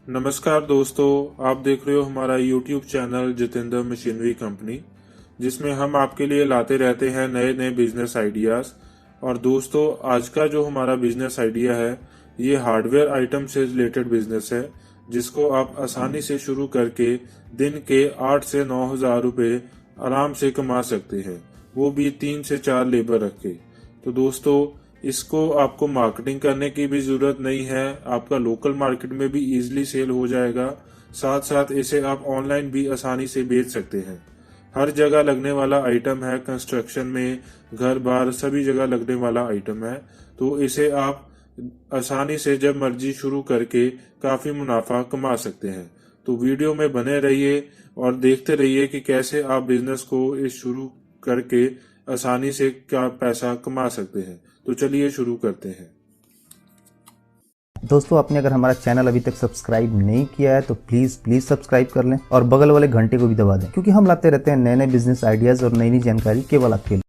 नमस्कार दोस्तों, आप देख रहे हो हमारा YouTube channel Jitendra machinery company, जिसमें हम आपके लिए लाते रहते हैं नए नए बिजनेस आइडियाज़। और दोस्तों, आज का जो हमारा बिजनेस आइडिया है ये हार्डवेयर आइटम से रिलेटेड बिजनेस है, जिसको आप आसानी से शुरू करके दिन के 8 से 9 हज़ार रुपये आराम से कमा सकते हैं, वो भी 3 से 4 लेबर रख के। तो दोस्तों, इसको आपको मार्केटिंग करने की भी जरूरत नहीं है, आपका लोकल मार्केट में भी इजीली सेल हो जाएगा। साथ साथ इसे आप ऑनलाइन भी आसानी से बेच सकते हैं। हर जगह लगने वाला आइटम है, कंस्ट्रक्शन में, घर बार सभी जगह लगने वाला आइटम है। तो इसे आप आसानी से जब मर्जी शुरू करके काफी मुनाफा कमा सकते हैं। तो वीडियो में बने रहिए और देखते रहिए कि कैसे आप बिजनेस को इस शुरू करके आसानी से क्या पैसा कमा सकते हैं। तो चलिए शुरू करते हैं। दोस्तों, आपने अगर हमारा चैनल अभी तक सब्सक्राइब नहीं किया है तो प्लीज सब्सक्राइब कर लें और बगल वाले घंटे को भी दबा दें, क्योंकि हम लाते रहते हैं नए नए बिजनेस आइडियाज और नई नई जानकारी केवल आपके लिए।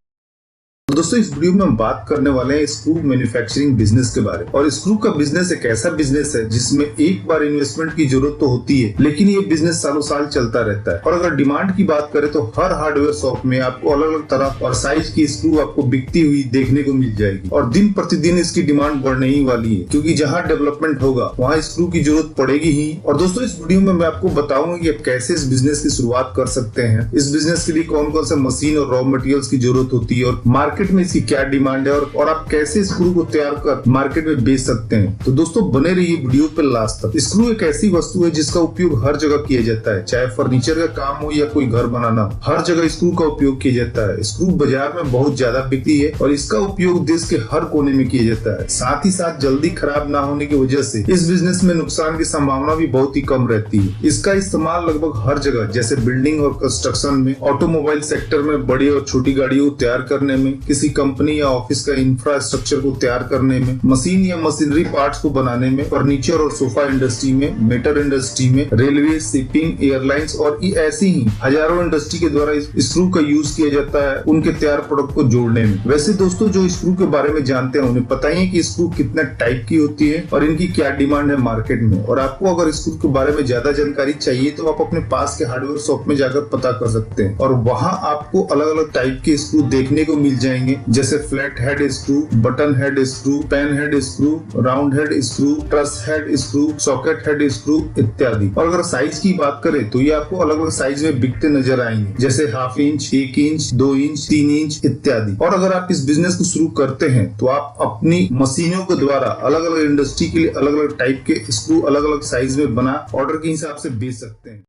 दोस्तों, इस वीडियो में हम बात करने वाले हैं स्क्रू मैन्युफैक्चरिंग बिजनेस के बारे में। और स्क्रू का बिजनेस एक ऐसा बिजनेस है जिसमें एक बार इन्वेस्टमेंट की जरूरत तो होती है, लेकिन ये बिजनेस सालों साल चलता रहता है। और अगर डिमांड की बात करें तो हर हार्डवेयर शॉप में आपको अलग अलग तरह और साइज की स्क्रू आपको बिकती हुई देखने को मिल जाएगी। और दिन प्रतिदिन इसकी डिमांड बढ़ने ही वाली है, क्योंकि जहाँ डेवलपमेंट होगा वहाँ स्क्रू की जरूरत पड़ेगी ही। और दोस्तों, इस वीडियो में मैं आपको बताऊंगा कि आप कैसे इस बिजनेस की शुरुआत कर सकते हैं, इस बिजनेस के लिए कौन कौन सा मशीन और रॉ मटेरियल्स की जरूरत होती है, और मार्केट में इसकी क्या डिमांड है, और आप कैसे स्क्रू को तैयार कर मार्केट में बेच सकते हैं। तो दोस्तों, बने रहिए वीडियो पे लास्ट तक। स्क्रू एक ऐसी वस्तु है जिसका उपयोग हर जगह किया जाता है, चाहे फर्नीचर का काम हो या कोई घर बनाना हो, हर जगह स्क्रू का उपयोग किया जाता है। स्क्रू बाजार में बहुत ज्यादा बिकती है और इसका उपयोग देश के हर कोने में किया जाता है। साथ ही साथ जल्दी खराब ना होने की वजह से इस बिजनेस में नुकसान की संभावना भी बहुत ही कम रहती है। इसका इस्तेमाल लगभग हर जगह, जैसे बिल्डिंग और कंस्ट्रक्शन में, ऑटोमोबाइल सेक्टर में, बड़ी और छोटी गाड़ियों को तैयार करने में, किसी कंपनी या ऑफिस का इंफ्रास्ट्रक्चर को तैयार करने में, मशीन या मशीनरी पार्ट्स को बनाने में, फर्नीचर और सोफा इंडस्ट्री में, मेटल इंडस्ट्री में, रेलवे, शिपिंग, एयरलाइंस और ऐसी ही हजारों इंडस्ट्री के द्वारा स्क्रू का यूज किया जाता है उनके तैयार प्रोडक्ट को जोड़ने में। वैसे दोस्तों, जो स्क्रू के बारे में जानते हैं उन्हें पता ही है कि स्क्रू कितने टाइप की होती है और इनकी क्या डिमांड है मार्केट में। और आपको अगर स्क्रू के बारे में ज्यादा जानकारी चाहिए तो आप अपने पास के हार्डवेयर शॉप में जाकर पता कर सकते हैं, और वहाँ आपको अलग अलग टाइप के स्क्रू देखने को मिल जाएंगे, जैसे flat head screw, button head screw, pan head screw, round head screw, truss head screw, socket head screw इत्यादि। और अगर साइज की बात करें तो ये आपको अलग अलग साइज में बिकते नजर आएंगे, जैसे 1/2 इंच, 1 इंच, 2 इंच, 3 इंच इत्यादि। और अगर आप इस बिजनेस को शुरू करते हैं तो आप अपनी मशीनों के द्वारा अलग अलग इंडस्ट्री के लिए अलग अलग टाइप के स्क्रू अलग अलग साइज में बना ऑर्डर के हिसाब से बेच सकते हैं।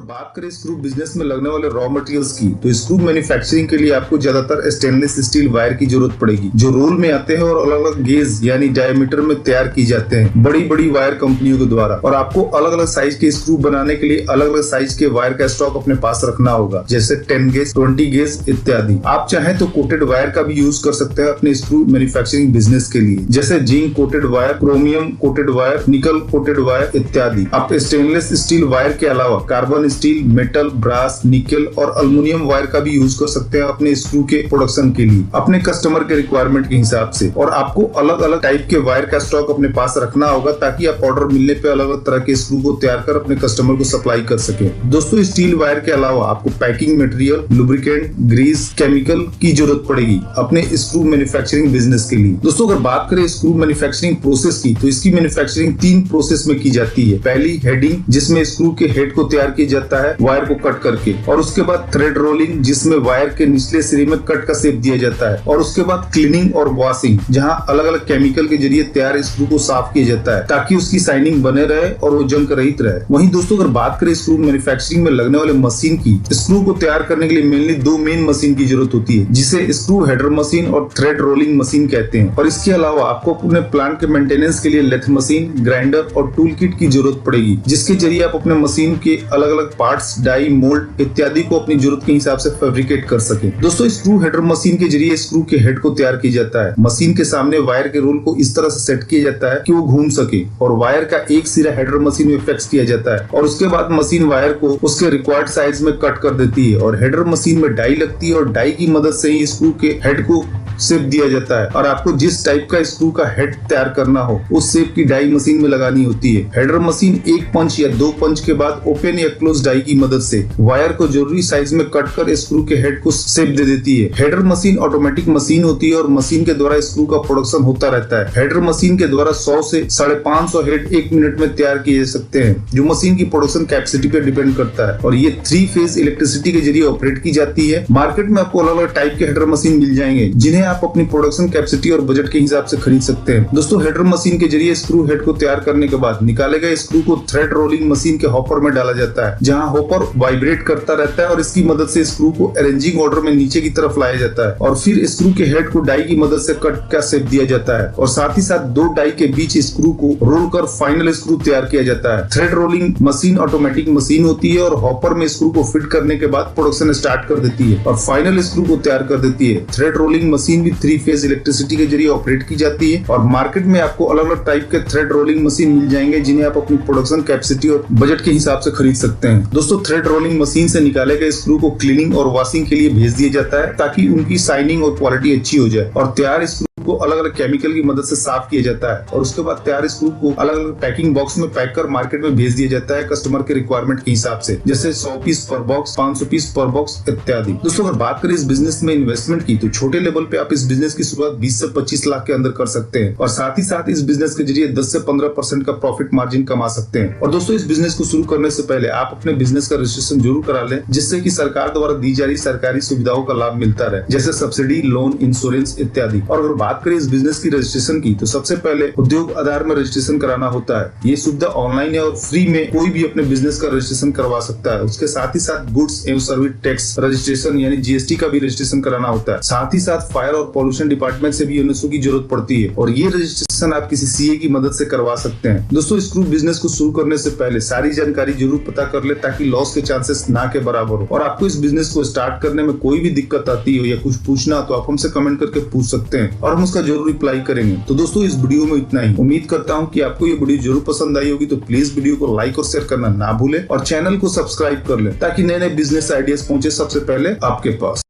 बात करें स्क्रू बिजनेस में लगने वाले रॉ मटेरियल्स की, तो स्क्रू मैन्युफैक्चरिंग के लिए आपको ज्यादातर स्टेनलेस स्टील वायर की जरूरत पड़ेगी, जो रोल में आते हैं और अलग अलग गेज यानी डायमीटर में तैयार की जाते हैं बड़ी बड़ी वायर कंपनियों के द्वारा। और आपको अलग अलग साइज के स्क्रू बनाने के लिए अलग अलग साइज के वायर का स्टॉक अपने पास रखना होगा, जैसे 10 गेज, 20 गेज इत्यादि। आप चाहें तो कोटेड वायर का भी यूज कर सकते हैं अपने स्क्रू मैन्युफैक्चरिंग बिजनेस के लिए, जैसे zinc coated wire, chromium coated wire, nickel coated wire इत्यादि। आप स्टेनलेस स्टील वायर के अलावा carbon steel, metal, brass, nickel और अल्युमिनियम वायर का भी यूज कर सकते हैं अपने स्क्रू के प्रोडक्शन के लिए, अपने कस्टमर के रिक्वायरमेंट के हिसाब से। और आपको अलग अलग टाइप के वायर का स्टॉक अपने पास रखना होगा, ताकि आप ऑर्डर मिलने पे अलग अलग तरह के स्क्रू को तैयार कर अपने कस्टमर को सप्लाई कर सके। दोस्तों, स्टील वायर के अलावा आपको packing material, lubricant, grease, chemical की जरूरत पड़ेगी अपने स्क्रू मैन्युफैक्चरिंग बिजनेस के लिए। दोस्तों, अगर बात करें स्क्रू मैन्युफैक्चरिंग प्रोसेस की, तो इसकी मैन्युफैक्चरिंग 3 प्रोसेस में की जाती है। पहली हेडिंग, जिसमें स्क्रू के हेड को तैयार किया जाता है वायर को कट करके, और उसके बाद थ्रेड रोलिंग, जिसमें वायर के निचले सिरे में कट का शेप दिया जाता है, और उसके बाद क्लीनिंग और वॉशिंग, जहां अलग अलग केमिकल के जरिए तैयार स्क्रू को साफ किया जाता है ताकि उसकी शाइनिंग बने रहे और वो जंग रहित रहे। वहीं दोस्तों, अगर बात करें स्क्रू मैन्युफैक्चरिंग में लगने वाले मशीन की, स्क्रू को तैयार करने के लिए मेनली 2 मेन मशीन की जरूरत होती है, जिसे स्क्रू हेडर मशीन और थ्रेड रोलिंग मशीन कहते हैं। और इसके अलावा आपको अपने प्लांट के मेंटेनेंस के लिए लेथ मशीन, ग्राइंडर और टूल किट की जरूरत पड़ेगी, जिसके जरिए आप अपने मशीन के अलग अलग पार्ट पार्ट्स, डाई, मोल्ड इत्यादि को अपनी जरूरत के हिसाब से फैब्रिकेट कर सके। दोस्तों स्क्रू हेडर मशीन के जरिए स्क्रू के हेड को तैयार किया जाता है। मशीन के सामने वायर के रोल को इस तरह से सेट किया जाता है कि वो घूम सके और वायर का एक सिरा हेडर मशीन में फिक्स किया जाता है और उसके बाद मशीन वायर को उसके रिक्वायर्ड साइज में कट कर देती है और हेडर मशीन में डाई लगती है और डाई की मदद से ही स्क्रू के हेड को शेप दिया जाता है और आपको जिस टाइप का स्क्रू का हेड तैयार करना हो उस शेप की डाई मशीन में लगानी होती है। हेडर मशीन एक पंच या दो पंच के बाद ओपन या क्लोज डाई की मदद से वायर को जरूरी साइज में कट कर स्क्रू के हेड को शेप दे देती है। हेडर मशीन ऑटोमेटिक मशीन होती है और मशीन के द्वारा स्क्रू का प्रोडक्शन होता रहता है। हेडर मशीन के द्वारा 100 से 550 हेड एक मिनट में तैयार किए जा सकते हैं, जो मशीन की प्रोडक्शन कैपेसिटी पर डिपेंड करता है और ये 3 फेज इलेक्ट्रिसिटी के जरिए ऑपरेट की जाती है। मार्केट में आपको अलग अलग टाइप के हेडर मशीन मिल जाएंगे जिन्हें आप अपनी प्रोडक्शन कैपेसिटी और बजट के हिसाब से खरीद सकते हैं। दोस्तों हेडर मशीन के जरिए स्क्रू हेड को तैयार करने के बाद निकाले गए स्क्रू को थ्रेड रोलिंग मशीन के हॉपर में डाला जाता है, जहां हॉपर वाइब्रेट करता रहता है और इसकी मदद से स्क्रू को अरेंजिंग ऑर्डर में नीचे की तरफ लाया जाता है और फिर स्क्रू के हेड को डाई की मदद से कट का शेप दिया जाता है और साथ ही साथ 2 डाई के बीच स्क्रू को रोल कर फाइनल स्क्रू तैयार किया जाता है। Thread rolling machine automatic machine होती है और हॉपर में स्क्रू को फिट करने के बाद प्रोडक्शन स्टार्ट कर देती है और फाइनल स्क्रू को तैयार कर देती है। थ्रेड रोलिंग मशीन भी 3 फेज इलेक्ट्रिसिटी के जरिए ऑपरेट की जाती है और मार्केट में आपको अलग अलग टाइप के थ्रेड रोलिंग मशीन मिल जाएंगे जिन्हें आप अपनी प्रोडक्शन कैपेसिटी और बजट के हिसाब से खरीद सकते हैं। दोस्तों थ्रेड रोलिंग मशीन से निकाले गए स्क्रू को क्लीनिंग और वॉशिंग के लिए भेज दिया जाता है ताकि उनकी शाइनिंग और क्वालिटी अच्छी हो जाए और तैयार स्क्रू को अलग अलग केमिकल की मदद से साफ किया जाता है और उसके बाद तैयार स्क्रू को अलग अलग पैकिंग बॉक्स में पैक कर मार्केट में भेज दिया जाता है कस्टमर के रिक्वायरमेंट के हिसाब से, जैसे 100 पीस पर बॉक्स, 500 पीस पर बॉक्स इत्यादि। दोस्तों अगर बात करें इस बिजनेस में इन्वेस्टमेंट की तो छोटे लेवल पे आप इस बिजनेस की शुरुआत 20 से 25 लाख के अंदर कर सकते हैं और साथ ही साथ इस बिजनेस के जरिए 10 से 15% का प्रॉफिट मार्जिन कमा सकते हैं। और दोस्तों इस बिजनेस को शुरू करने से पहले आप अपने बिजनेस का रजिस्ट्रेशन जरूर करा लें, जिससे कि सरकार द्वारा दी जा रही सरकारी सुविधाओं का लाभ मिलता रहे, जैसे सब्सिडी, लोन, इंश्योरेंस इत्यादि। और अगर बात करें इस बिजनेस की रजिस्ट्रेशन की तो सबसे पहले उद्योग आधार में रजिस्ट्रेशन कराना होता है। ये सुविधा ऑनलाइन है और फ्री में कोई भी अपने बिजनेस का रजिस्ट्रेशन करवा सकता है। उसके साथ ही साथ गुड्स एवं सर्विस टैक्स रजिस्ट्रेशन यानी जीएसटी का भी रजिस्ट्रेशन कराना होता है। साथ ही साथ फायर और पॉल्यूशन डिपार्टमेंट से भी यूनेस्को की जरूरत पड़ती है और ये रजिस्ट्रेशन आप किसी सीए की मदद से करवा सकते हैं। दोस्तों स्क्रू बिजनेस को शुरू करने से पहले सारी जानकारी जरूर पता कर ले ताकि लॉस के चांसेस ना के बराबर हो। और आपको इस बिजनेस को स्टार्ट करने में कोई भी दिक्कत आती हो या कुछ पूछना तो आप हमसे कमेंट करके पूछ सकते हैं और हम उसका जरूर रिप्लाई करेंगे। तो दोस्तों इस वीडियो में इतना ही। उम्मीद करता हूँ कि आपको ये वीडियो जरूर पसंद आई होगी, तो प्लीज वीडियो को लाइक और शेयर करना ना भूलें और चैनल को सब्सक्राइब कर लें ताकि नए नए बिजनेस आइडियाज पहुंचे सबसे पहले आपके पास।